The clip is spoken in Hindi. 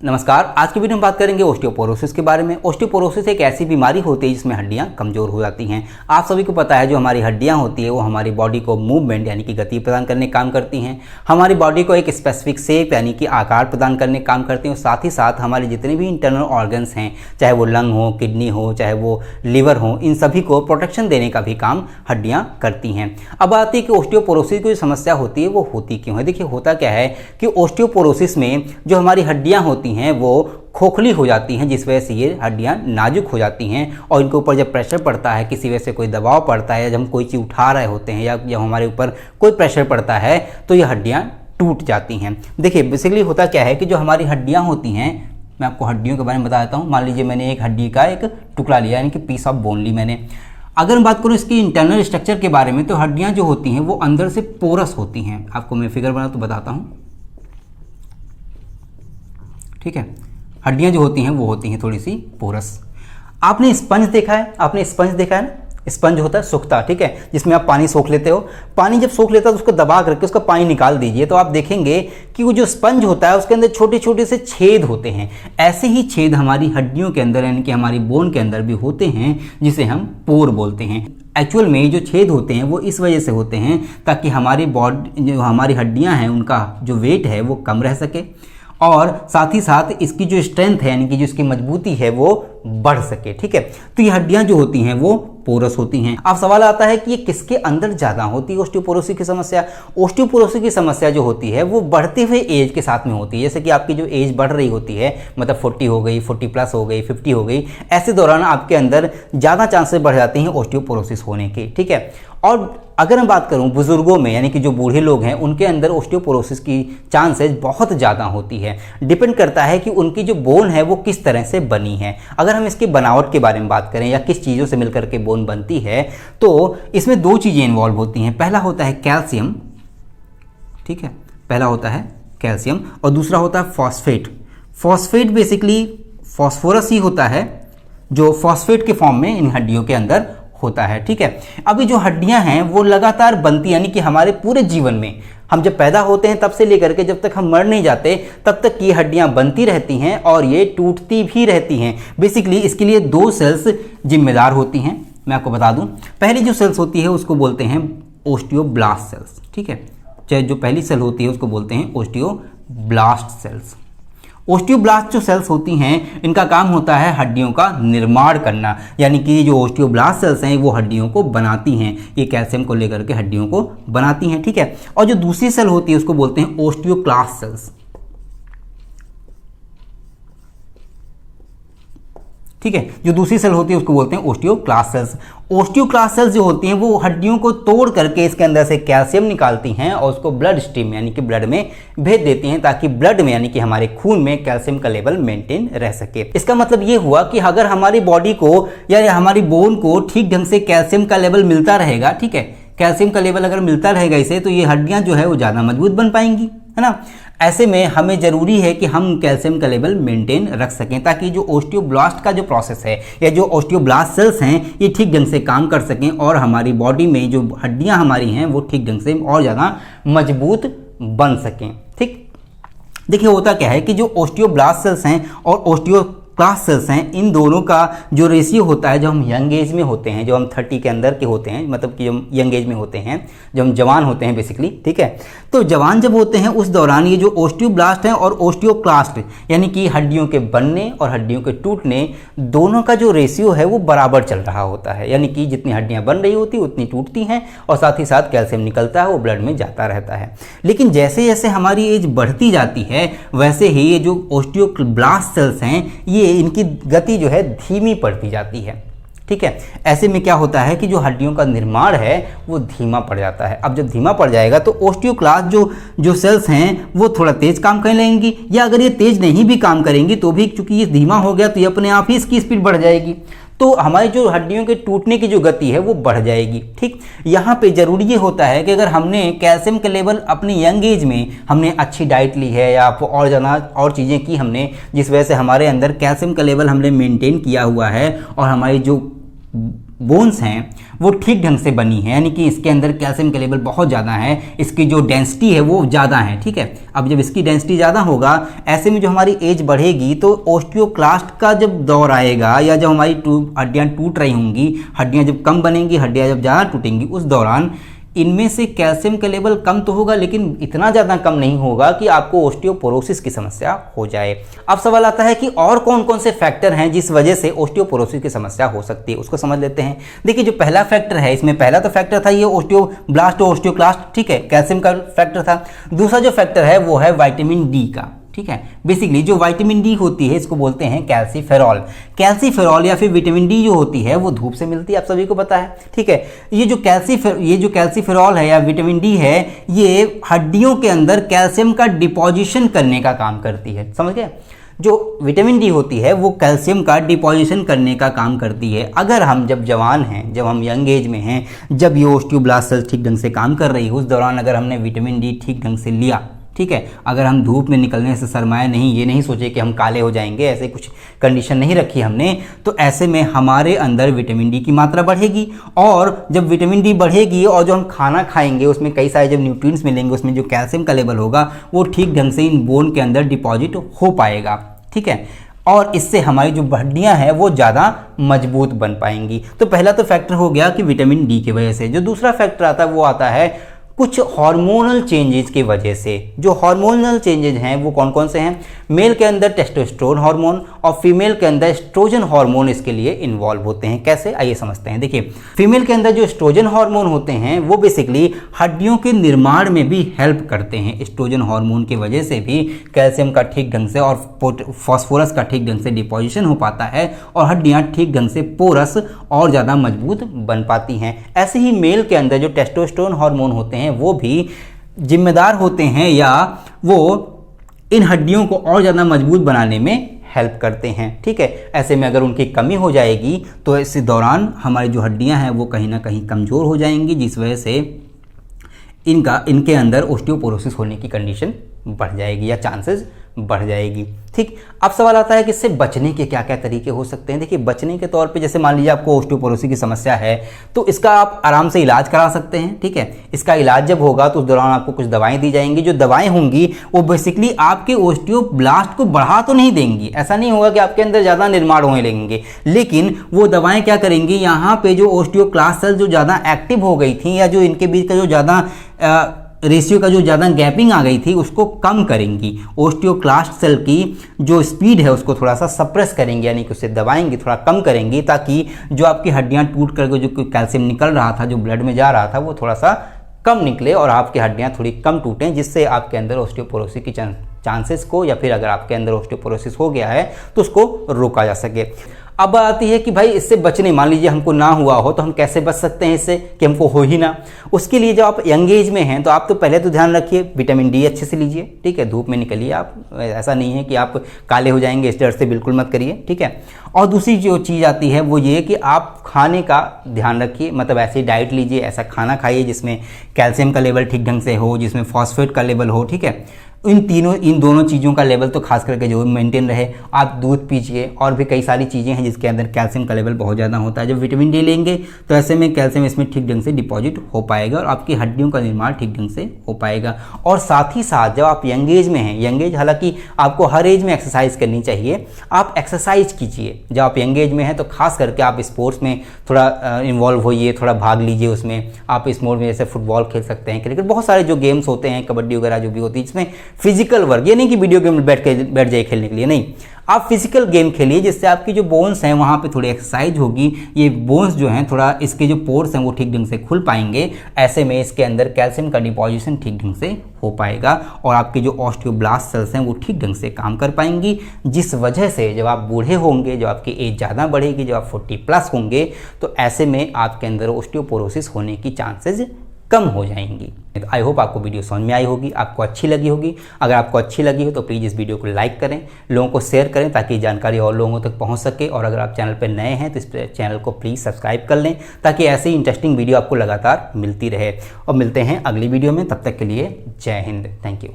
नमस्कार। आज की वीडियो में बात करेंगे ओस्टियोपोरोसिस के बारे में। ओस्टियोपोरोसिस एक ऐसी बीमारी होती है जिसमें हड्डियां कमज़ोर हो जाती हैं। आप सभी को पता है जो हमारी हड्डियां होती है वो हमारी बॉडी को मूवमेंट यानी कि गति प्रदान करने का काम करती हैं। हमारी बॉडी को एक स्पेसिफिक शेप यानी कि आकार प्रदान करने का काम करती हैं। और साथ ही साथ हमारे जितने भी इंटरनल ऑर्गन्स हैं, चाहे वो लंग हो, किडनी हो, चाहे वो लिवर हो, इन सभी को प्रोटेक्शन देने का भी काम हड्डियाँ करती हैं। अब आती है कि ओस्टियोपोरोसिस की जो समस्या होती है वो होती क्यों है। देखिए होता क्या है कि ओस्टियोपोरोसिस में जो हमारी हड्डियाँ होती हैं वो खोखली हो जाती हैं, जिस वजह से ये हड्डियां नाजुक हो जाती हैं। और इनके ऊपर जब प्रेशर पड़ता है, किसी वजह से कोई दबाव पड़ता है, या जब हम कोई चीज़ उठा रहे होते हैं या जब हमारे ऊपर कोई प्रेशर पड़ता है तो ये हड्डियां टूट जाती हैं। देखिए बेसिकली होता क्या है कि जो हमारी हड्डियां होती हैं, मैं आपको हड्डियों के बारे में बता देता हूँ। मान लीजिए मैंने एक हड्डी का एक टुकड़ा लिया यानी कि पीस ऑफ बोन ली मैंने। अगर मैं बात करूँ इसकी इंटरनल स्ट्रक्चर के बारे में तो हड्डियाँ जो होती हैं वो अंदर से पोरस होती हैं। आपको मैं फिगर बना तो बताता हूँ, ठीक है। हड्डियां जो होती हैं वो होती हैं थोड़ी सी पोरस। आपने स्पंज देखा है, ना, स्पंज होता है सूखता, ठीक है, जिसमें आप पानी सोख लेते हो। पानी जब सोख लेता है तो उसको दबा करके उसका पानी निकाल दीजिए तो आप देखेंगे कि वो जो स्पंज होता है उसके अंदर छोटे छोटे से छेद होते हैं। ऐसे ही छेद हमारी हड्डियों के अंदर यानी कि हमारी बोन के अंदर भी होते हैं, जिसे हम पोर बोलते हैं। एक्चुअल में जो छेद होते हैं वो इस वजह से होते हैं ताकि हमारी बॉडी जो हमारी हड्डियाँ हैं उनका जो वेट है वो कम रह सके और साथ ही साथ इसकी जो स्ट्रेंथ है यानी कि जो इसकी मजबूती है वो बढ़ सके, ठीक है। तो ये हड्डियां जो होती हैं वो पोरस होती हैं। अब सवाल आता है कि ये किसके अंदर ज़्यादा होती है ओस्टियोपोरोसिस की समस्या। ओस्टियोपोरोसिस की समस्या जो होती है वो बढ़ते हुए एज के साथ में होती है। जैसे कि आपकी जो एज बढ़ रही होती है, मतलब 40 हो गई, 40+ हो गई, 50 हो गई, ऐसे दौरान आपके अंदर ज़्यादा चांसेस बढ़ जाते हैं ओस्टियोपोरोसिस होने के, ठीक है। और अगर मैं बात करूं बुजुर्गों में यानी कि जो बूढ़े लोग हैं उनके अंदर ओस्टियोपोरोसिस की चांसेस बहुत ज़्यादा होती है। डिपेंड करता है कि उनकी जो बोन है वो किस तरह से बनी है। अगर हम इसकी बनावट के बारे में बात करें या किस चीज़ों से मिलकर के बोन बनती है तो इसमें दो चीज़ें इन्वॉल्व होती हैं। पहला होता है कैल्शियम, ठीक है, पहला होता है कैल्शियम और दूसरा होता है फॉस्फेट। फॉस्फेट बेसिकली फॉस्फोरस ही होता है जो फॉस्फेट के फॉर्म में इन हड्डियों के अंदर होता है, ठीक है। अभी जो हड्डियां हैं वो लगातार बनती यानी कि हमारे पूरे जीवन में हम जब पैदा होते हैं तब से लेकर के जब तक हम मर नहीं जाते तब तक ये हड्डियां बनती रहती हैं और ये टूटती भी रहती हैं। बेसिकली इसके लिए दो सेल्स जिम्मेदार होती हैं। मैं आपको बता दूं, पहली जो सेल्स होती है उसको बोलते हैं ओस्टियोब्लास्ट सेल्स, ठीक है। चाहे जो पहली सेल होती है उसको बोलते हैं ओस्टियोब्लास्ट सेल्स। ओस्टियोब्लास्ट जो सेल्स होती हैं इनका काम होता है हड्डियों का निर्माण करना, यानी कि जो ओस्टियोब्लास्ट सेल्स हैं वो हड्डियों को बनाती हैं। ये कैल्शियम को लेकर के हड्डियों को बनाती हैं, ठीक है। और जो दूसरी सेल होती है उसको बोलते हैं ओस्टियोक्लास्ट सेल्स, ठीक है। जो दूसरी सेल होती है उसको बोलते हैं ओस्टियोक्लास्ट सेल्स। ओस्टियोक्लास्ट सेल्स जो होती हैं वो हड्डियों को तोड़ करके इसके अंदर से कैल्शियम निकालती हैं और उसको ब्लड स्ट्रीम यानी कि ब्लड में भेज देती हैं ताकि ब्लड में यानी कि हमारे खून में कैल्शियम का लेवल मेंटेन रह सके। इसका मतलब ये हुआ कि अगर हमारी बॉडी को या हमारी बोन को ठीक ढंग से कैल्शियम का लेवल मिलता रहेगा, ठीक है, कैल्शियम का लेवल अगर मिलता रहेगा इसे तो ये हड्डियां जो है वो ज़्यादा मजबूत बन पाएंगी, है ना। ऐसे में हमें ज़रूरी है कि हम कैल्शियम का लेवल मेंटेन रख सकें ताकि जो ओस्टियोब्लास्ट का जो प्रोसेस है या जो ओस्टियोब्लास्ट सेल्स हैं ये ठीक ढंग से काम कर सकें और हमारी बॉडी में जो हड्डियां हमारी हैं वो ठीक ढंग से और ज़्यादा मजबूत बन सकें, ठीक। देखिए होता क्या है कि जो ओस्टियोब्लास्ट सेल्स हैं और ओस्टियोक्लास्ट सेल्स हैं इन दोनों का जो रेशियो होता है जब हम यंग एज में होते हैं, जो हम 30 के अंदर के होते हैं, मतलब कि जो यंग एज में होते हैं, जब हम जवान होते हैं बेसिकली, ठीक है। तो जवान जब होते हैं उस दौरान ये जो ओस्टियोब्लास्ट हैं और ओस्टियोक्लास्ट यानी कि हड्डियों के बनने और हड्डियों के टूटने दोनों का जो रेशियो है वो बराबर चल रहा होता है। यानी कि जितनी हड्डियाँ बन रही होती उतनी टूटती हैं और साथ ही साथ कैल्शियम निकलता है वो ब्लड में जाता रहता है। लेकिन जैसे जैसे हमारी एज बढ़ती जाती है वैसे ही ये जो ओस्टियोब्लास्ट सेल्स हैं ये इनकी गति जो है धीमी पड़ती जाती है, ठीक है। ऐसे में क्या होता है कि जो हड्डियों का निर्माण है वो धीमा पड़ जाता है। अब जब धीमा पड़ जाएगा तो ओस्टियोक्लास्ट जो सेल्स हैं वो थोड़ा तेज काम करने लगेंगी, या अगर ये तेज नहीं भी काम करेंगी तो भी चूंकि ये धीमा हो गया तो ये अपने आप ही इसकी स्पीड बढ़ जाएगी, तो हमारी जो हड्डियों के टूटने की जो गति है वो बढ़ जाएगी, ठीक। यहाँ पे ज़रूरी ये होता है कि अगर हमने कैल्शियम का लेवल अपनी यंग एज में हमने अच्छी डाइट ली है या और ज़्यादा और चीज़ें की हमने जिस वजह से हमारे अंदर कैल्शियम का लेवल हमने मेंटेन किया हुआ है और हमारी जो बोन्स हैं वो ठीक ढंग से बनी है, यानी कि इसके अंदर कैल्शियम का लेवल बहुत ज़्यादा है, इसकी जो डेंसिटी है वो ज़्यादा है, ठीक है। अब जब इसकी डेंसिटी ज़्यादा होगा, ऐसे में जो हमारी एज बढ़ेगी तो ओस्टियोक्लास्ट का जब दौर आएगा या जब हमारी हड्डियाँ टूट रही होंगी, हड्डियाँ जब कम बनेंगी, हड्डियाँ जब ज़्यादा टूटेंगी, उस दौरान इनमें से कैल्शियम का लेवल कम तो होगा लेकिन इतना ज़्यादा कम नहीं होगा कि आपको ओस्टियोपोरोसिस की समस्या हो जाए। अब सवाल आता है कि और कौन कौन से फैक्टर हैं जिस वजह से ओस्टियोपोरोसिस की समस्या हो सकती है, उसको समझ लेते हैं। देखिए जो पहला फैक्टर है, इसमें पहला तो फैक्टर था ये ओस्टियोब्लास्ट और ओस्टियोक्लास्ट, ठीक है, कैल्शियम का फैक्टर था। दूसरा जो फैक्टर है वो है विटामिन डी का, ठीक है। बेसिकली जो विटामिन डी होती है इसको बोलते हैं कैल्सीफेरॉल। कैल्सीफेरॉल या फिर विटामिन डी जो होती है वो धूप से मिलती है, आप सभी को पता है, ठीक है। ये जो कैल्सीफेरॉल है या विटामिन डी है, ये हड्डियों के अंदर कैल्शियम का डिपोजिशन करने का काम करती है, समझ गए। जो विटामिन डी होती है वो कैल्शियम का डिपोजिशन करने का काम करती है। अगर हम जब जवान हैं, जब हम यंग एज में हैं, जब ये ओस्टियोब्लास्ट सेल्स ठीक ढंग से काम कर रही है, उस दौरान अगर हमने विटामिन डी ठीक ढंग से लिया, ठीक है, अगर हम धूप में निकलने से शर्माए नहीं, ये नहीं सोचे कि हम काले हो जाएंगे, ऐसे कुछ कंडीशन नहीं रखी हमने, तो ऐसे में हमारे अंदर विटामिन डी की मात्रा बढ़ेगी। और जब विटामिन डी बढ़ेगी और जो हम खाना खाएंगे उसमें कई सारे जब न्यूट्रिएंट्स मिलेंगे, उसमें जो कैल्शियम का लेवल होगा वो ठीक ढंग से इन बोन के अंदर डिपॉजिट हो पाएगा, ठीक है। और इससे हमारी जो हड्डियां हैं वो ज़्यादा मजबूत बन पाएंगी। तो पहला तो फैक्टर हो गया कि विटामिन डी की वजह से। जो दूसरा फैक्टर आता है वो आता है कुछ हार्मोनल चेंजेस की वजह से। जो हार्मोनल चेंजेस हैं वो कौन कौन से हैं? मेल के अंदर टेस्टोस्टेरोन हार्मोन और फीमेल के अंदर एस्ट्रोजन हार्मोन इसके लिए इन्वॉल्व होते हैं। कैसे, आइए समझते हैं। देखिए फीमेल के अंदर जो एस्ट्रोजन हार्मोन होते हैं वो बेसिकली हड्डियों के निर्माण में भी हेल्प करते हैं। एस्ट्रोजन हार्मोन की वजह से भी कैल्शियम का ठीक ढंग से और फास्फोरस का ठीक ढंग से डिपोजिशन हो पाता है और हड्डियां ठीक ढंग से पोरस और ज़्यादा मजबूत बन पाती हैं। ऐसे ही मेल के अंदर जो टेस्टोस्टेरोन हार्मोन होते हैं वो भी जिम्मेदार होते हैं या वो इन हड्डियों को और ज़्यादा मजबूत बनाने में हेल्प करते हैं, ठीक है। ऐसे में अगर उनकी कमी हो जाएगी तो इस दौरान हमारी जो हड्डियां हैं वो कहीं ना कहीं कमज़ोर हो जाएंगी, जिस वजह से इनके अंदर ओस्टियोपोरोसिस होने की कंडीशन बढ़ जाएगी या चांसेस बढ़ जाएगी, ठीक। अब सवाल आता है कि इससे बचने के क्या क्या तरीके हो सकते हैं। देखिए बचने के तौर पे जैसे मान लीजिए आपको ओस्टियोपोरोसिस की समस्या है तो इसका आप आराम से इलाज करा सकते हैं, ठीक है। इसका इलाज जब होगा तो उस दौरान आपको कुछ दवाएं दी जाएंगी। जो दवाएं होंगी वो बेसिकली आपके ओस्टियोब्लास्ट को बढ़ा तो नहीं देंगी, ऐसा नहीं होगा कि आपके अंदर ज़्यादा निर्माण होने लगेंगे, लेकिन वो दवाएँ क्या करेंगी, यहाँ पे जो ओस्टियोक्लास्ट सेल जो ज़्यादा एक्टिव हो गई थी या जो इनके बीच का जो ज़्यादा रेशियो का जो ज़्यादा गैपिंग आ गई थी उसको कम करेंगी। ओस्टियोक्लास्ट सेल की जो स्पीड है उसको थोड़ा सा सप्रेस करेंगे, यानी कि उसे दबाएंगे, थोड़ा कम करेंगे, ताकि जो आपकी हड्डियां टूट करके जो कैल्शियम निकल रहा था, जो ब्लड में जा रहा था, वो थोड़ा सा कम निकले और आपकी हड्डियां थोड़ी कम टूटें, जिससे आपके अंदर ओस्टियोपोरोसिस की चांसेस को, या फिर अगर आपके अंदर ओस्टियोपोरोसिस हो गया है तो उसको रोका जा सके। अब आती है कि भाई इससे बचने, मान लीजिए हमको ना हुआ हो तो हम कैसे बच सकते हैं इससे कि हमको हो ही ना। उसके लिए जब आप यंग एज में हैं तो आप तो पहले तो ध्यान रखिए विटामिन डी अच्छे से लीजिए, ठीक है। धूप में निकलिए आप, ऐसा नहीं है कि आप काले हो जाएंगे, इस डर से बिल्कुल मत करिए, ठीक है। और दूसरी जो चीज़ आती है वो ये कि आप खाने का ध्यान रखिए, मतलब ऐसी डाइट लीजिए, ऐसा खाना खाइए जिसमें कैल्शियम का लेवल ठीक ढंग से हो, जिसमें फॉस्फेट का लेवल हो, ठीक है। इन दोनों चीज़ों का लेवल तो खास करके जो मेंटेन रहे। आप दूध पीजिए, और भी कई सारी चीज़ें हैं जिसके अंदर कैल्शियम का लेवल बहुत ज़्यादा होता है। जब विटामिन डी लेंगे तो ऐसे में कैल्शियम इसमें ठीक ढंग से डिपॉजिट हो पाएगा और आपकी हड्डियों का निर्माण ठीक ढंग से हो पाएगा। और साथ ही साथ जब आप यंग एज में हैं, यंग एज हालांकि आपको हर एज में एक्सरसाइज करनी चाहिए, आप एक्सरसाइज कीजिए। जब आप यंग एज में हैं तो खास करके आप स्पोर्ट्स में थोड़ा इन्वॉल्व होइए, थोड़ा भाग लीजिए उसमें। आप स्पोर्ट्स में जैसे फुटबॉल खेल सकते हैं, क्रिकेट, बहुत सारे जो गेम्स होते हैं, कबड्डी वगैरह जो भी होती है, जिसमें फिजिकल वर्क, ये नहीं कि वीडियो गेम बैठ जाइए खेलने के लिए, नहीं, आप फिजिकल गेम खेलिए जिससे आपकी जो बोन्स हैं वहाँ पे थोड़ी एक्सरसाइज होगी। ये बोन्स जो हैं थोड़ा इसके जो पोर्स हैं वो ठीक ढंग से खुल पाएंगे। ऐसे में इसके अंदर कैल्शियम का डिपोजिशन ठीक ढंग से हो पाएगा और आपके जो ऑस्टियोब्लास्ट सेल्स हैं वो ठीक ढंग से काम कर पाएंगी, जिस वजह से जब आप बूढ़े होंगे, जब आपकी एज ज़्यादा बढ़ेगी, जब आप 40+ होंगे, तो ऐसे में आपके अंदर ओस्टियोपोरोसिस होने की चांसेस कम हो जाएंगी। आई होप आपको वीडियो समझ में आई होगी, आपको अच्छी लगी होगी। अगर आपको अच्छी लगी हो तो प्लीज़ इस वीडियो को लाइक करें, लोगों को शेयर करें ताकि जानकारी और लोगों तक पहुंच सके। और अगर आप चैनल पर नए हैं तो इस चैनल को प्लीज़ सब्सक्राइब कर लें ताकि ऐसे ही इंटरेस्टिंग वीडियो आपको लगातार मिलती रहे। और मिलते हैं अगली वीडियो में, तब तक के लिए जय हिंद, थैंक यू।